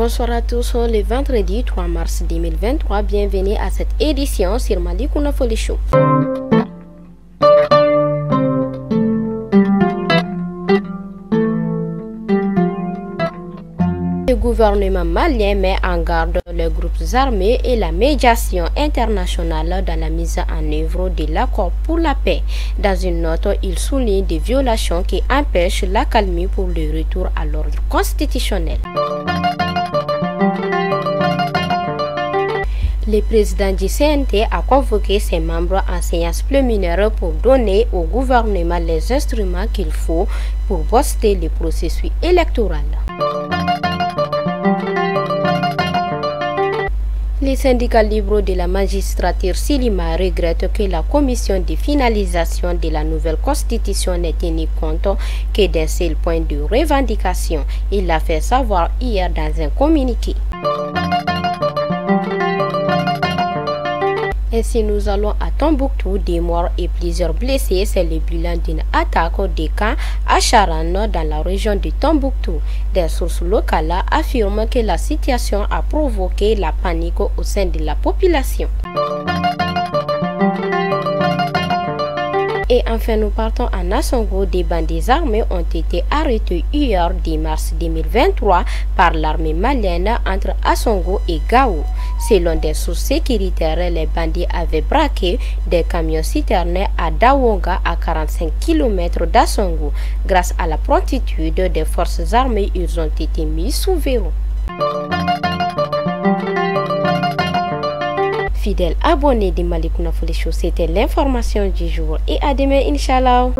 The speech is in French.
Bonsoir à tous, le vendredi 3 mars 2023, bienvenue à cette édition sur Malikouna Foli Show. Le gouvernement malien met en garde les groupes armés et la médiation internationale dans la mise en œuvre de l'accord pour la paix. Dans une note, il souligne des violations qui empêchent l'accalmie pour le retour à l'ordre constitutionnel. Le président du CNT a convoqué ses membres en séance plénière pour donner au gouvernement les instruments qu'il faut pour booster le processus électoral. Les syndicats libres de la magistrature Silima regrettent que la commission de finalisation de la nouvelle constitution n'ait tenu compte que d'un seul point de revendication. Il l'a fait savoir hier dans un communiqué. Ainsi, nous allons à Tombouctou, des morts et plusieurs blessés. C'est le bilan d'une attaque des camps à Charan dans la région de Tombouctou. Des sources locales affirment que la situation a provoqué la panique au sein de la population. Et enfin, nous partons en Assongo. Des bandits armés ont été arrêtés hier 10 mars 2023 par l'armée malienne entre Assongo et Gao. Selon des sources sécuritaires, les bandits avaient braqué des camions-citernes à Dawonga, à 45 km d'Assongo. Grâce à la promptitude des forces armées, ils ont été mis sous verrou. Fidèles abonnés de Malikouna Foli Show, c'était l'information du jour et à demain, Inch'Allah.